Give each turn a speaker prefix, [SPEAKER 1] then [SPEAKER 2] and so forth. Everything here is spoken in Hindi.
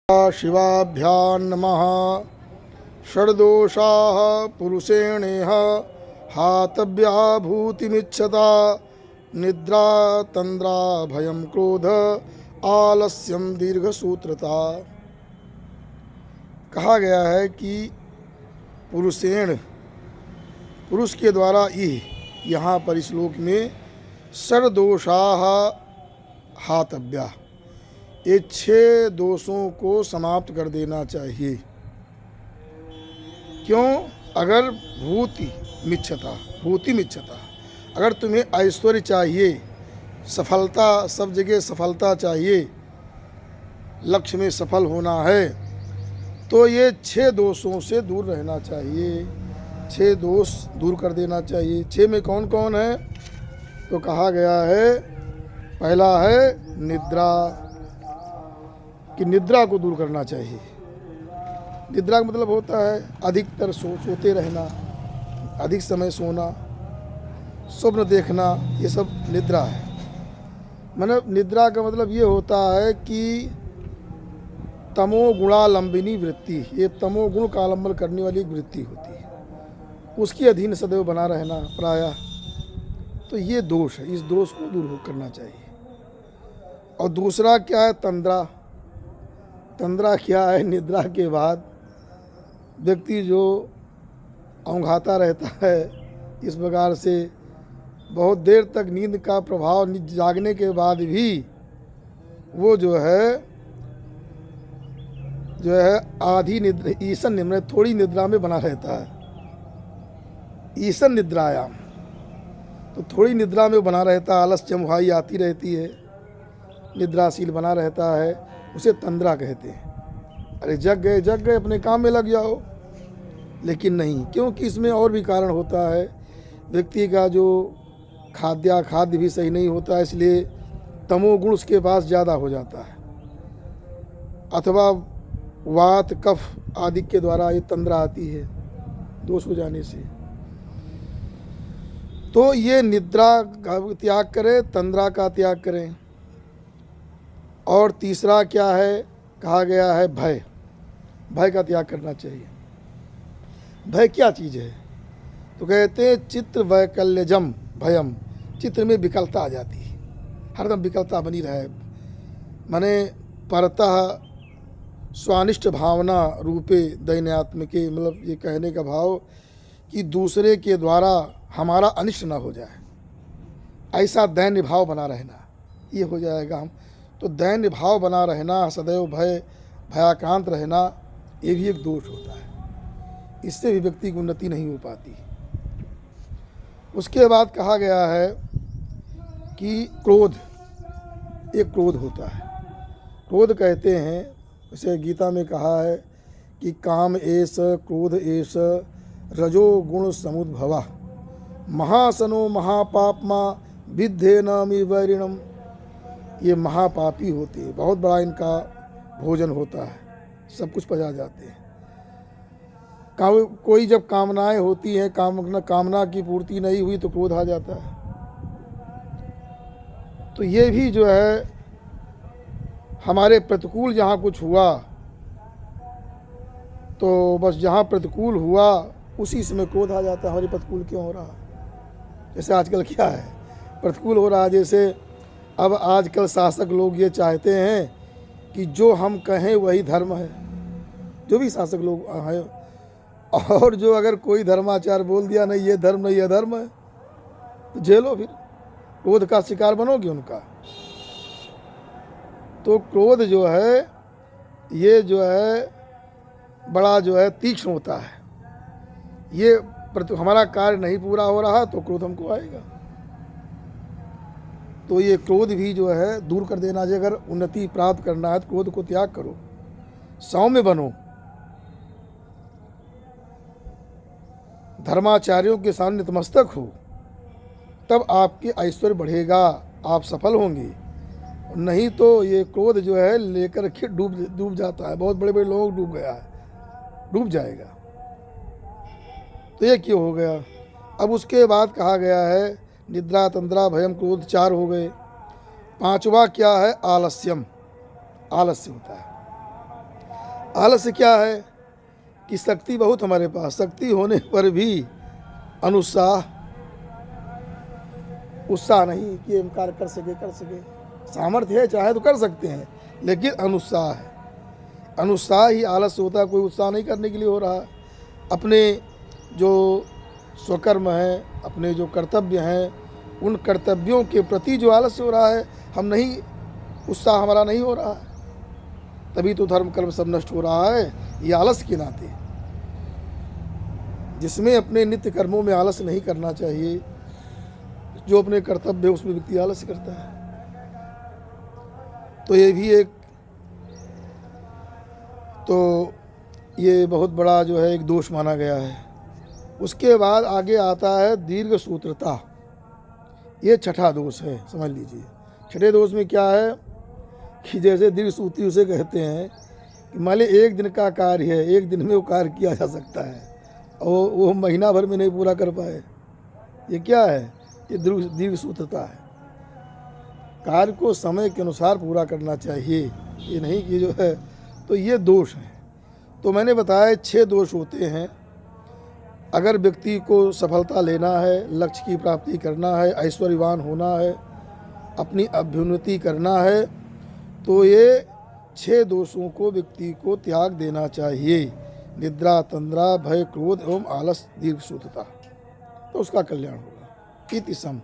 [SPEAKER 1] शिवाभ्यां नमः। षड्दोषाः पुरुषेणेह हातव्या भूतिमिच्छता। निद्रा तंद्रा भयं क्रोध आलस्यम दीर्घसूत्रता। कहा गया है कि पुरुषेण पुरुष के द्वारा यहाँ पर इस श्लोक में षड्दोषाः हातव्या, ये 6 दोषों को समाप्त कर देना चाहिए। क्यों? अगर भूति मिच्छता, अगर तुम्हें ऐश्वर्य चाहिए, सफलता, सब जगह सफलता चाहिए, लक्ष्य में सफल होना है, तो ये 6 दोषों से दूर रहना चाहिए। 6 दोष दूर कर देना चाहिए। 6 में कौन कौन है? तो कहा गया है, पहला है निद्रा, कि निद्रा को दूर करना चाहिए। निद्रा का मतलब होता है अधिकतर सोते रहना, अधिक समय सोना, स्वप्न देखना, ये सब निद्रा है। मतलब निद्रा का मतलब ये होता है कि तमोगुणालंबिनी वृत्ति, ये तमोगुण का आलंबन करने वाली एक वृत्ति होती है, उसकी अधीन सदैव बना रहना प्रायः। तो ये दोष है, इस दोष को दूर करना चाहिए। और दूसरा क्या है? तंद्रा। तंद्रा क्या है? निद्रा के बाद व्यक्ति जो औंघाता रहता है, इस प्रकार से बहुत देर तक नींद का प्रभाव, जागने के बाद भी वो जो है आधी निद्रा, ईशन निद्रा, थोड़ी निद्रा में बना रहता है। ईशन निद्रायाम, तो थोड़ी निद्रा में बना रहता है, आलस्य मुहाई आती रहती है, निद्राशील बना रहता है, उसे तंद्रा कहते हैं। अरे जग गए अपने काम में लग जाओ। लेकिन नहीं, क्योंकि इसमें और भी कारण होता है। व्यक्ति का जो खाद्य भी सही नहीं होता है, इसलिए तमोगुण उसके पास ज़्यादा हो जाता है, अथवा वात कफ आदि के द्वारा ये तंद्रा आती है, दोष हो जाने से। तो ये निद्रा का त्याग करें, तंद्रा का त्याग करें। और तीसरा क्या है? कहा गया है भय। भय का त्याग करना चाहिए। भय क्या चीज़ है? तो कहते हैं चित्र वैकल्यजम भयम, चित्र में विकलता आ जाती है, हरदम विकलता बनी रहे। माने परतः स्वानिष्ट भावना रूपे दैन्यात्मिके, मतलब ये कहने का भाव कि दूसरे के द्वारा हमारा अनिष्ट न हो जाए, ऐसा दैन्य भाव बना रहना, ये हो जाएगा। हम तो दैन्य भाव बना रहना, सदैव भयाक्रांत रहना, ये भी एक दोष होता है। इससे भी व्यक्ति की उन्नति नहीं हो पाती। उसके बाद कहा गया है कि क्रोध, एक क्रोध होता है। क्रोध कहते हैं, जैसे गीता में कहा है कि काम एष क्रोध एष रजोगुण समुद्भवा महासनो महापापमा विद्धेनमि वैरिणम। ये महापापी होते हैं, बहुत बड़ा इनका भोजन होता है, सब कुछ पचा जाते हैं। कोई जब कामनाएं होती हैं, कामना की पूर्ति नहीं हुई तो क्रोध आ जाता है। तो ये भी जो है हमारे प्रतिकूल जहाँ कुछ हुआ, तो बस जहाँ प्रतिकूल हुआ उसी समय क्रोध आ जाता है, हमारे प्रतिकूल क्यों हो रहा। जैसे आजकल क्या है, प्रतिकूल हो रहा है। जैसे अब आजकल शासक लोग ये चाहते हैं कि जो हम कहें वही धर्म है, जो भी शासक लोग हैं, और जो अगर कोई धर्माचार बोल दिया नहीं ये धर्म नहीं, ये धर्म है, तो झेलो, फिर क्रोध का शिकार बनोगे उनका। तो क्रोध जो है ये जो है बड़ा जो है तीक्ष्ण होता है। ये हमारा कार्य नहीं पूरा हो रहा तो क्रोध हमको आएगा। तो ये क्रोध भी जो है दूर कर देना चाहिए। अगर उन्नति प्राप्त करना है तो क्रोध को त्याग करो, सौम्य बनो, धर्माचार्यों के सामने नतमस्तक हो, तब आपके ऐश्वर्य बढ़ेगा, आप सफल होंगे। नहीं तो ये क्रोध जो है लेकर के डूब जाता है। बहुत बड़े बड़े लोग डूब गया है, डूब जाएगा। तो ये क्यों हो गया? अब उसके बाद कहा गया है निद्रा तंद्रा भयम क्रोध, 4 हो गए। 5वां क्या है? आलस्यम, आलस्य होता है। आलस्य क्या है कि शक्ति बहुत हमारे पास, शक्ति होने पर भी उत्साह नहीं कि हम कार्य कर सके। सामर्थ्य है, चाहे तो कर सकते हैं, लेकिन अनुत्साह है। अनुत्साह ही आलस्य होता है, कोई उत्साह नहीं करने के लिए हो रहा है। अपने जो स्वकर्म हैं, अपने जो कर्तव्य हैं, उन कर्तव्यों के प्रति जो आलस्य हो रहा है, हम नहीं, उत्साह हमारा नहीं हो रहा है, तभी तो धर्म कर्म सब नष्ट हो रहा है, ये आलस्य के नाते। जिसमें अपने नित्य कर्मों में आलस्य नहीं करना चाहिए, जो अपने कर्तव्य है उसमें व्यक्ति आलस्य करता है, तो ये बहुत बड़ा जो है एक दोष माना गया है। उसके बाद आगे आता है दीर्घ सूत्रता, ये छठा दोष है, समझ लीजिए। छठे दोष में क्या है कि जैसे दीर्घ सूत्री उसे कहते हैं कि मान ली एक दिन का कार्य है, एक दिन में वो कार्य किया जा सकता है और वो महीना भर में नहीं पूरा कर पाए, ये क्या है? ये दीर्घ सूत्रता है। कार्य को समय के अनुसार पूरा करना चाहिए, ये नहीं कि जो है, तो ये दोष है। तो मैंने बताया 6 दोष होते हैं। अगर व्यक्ति को सफलता लेना है, लक्ष्य की प्राप्ति करना है, ऐश्वर्यवान होना है, अपनी अभ्युन्नति करना है, तो ये 6 दोषों को व्यक्ति को त्याग देना चाहिए। निद्रा, तंद्रा, भय, क्रोध एवं आलस, दीर्घ सूत्रता, तो उसका कल्याण होगा। इति सम।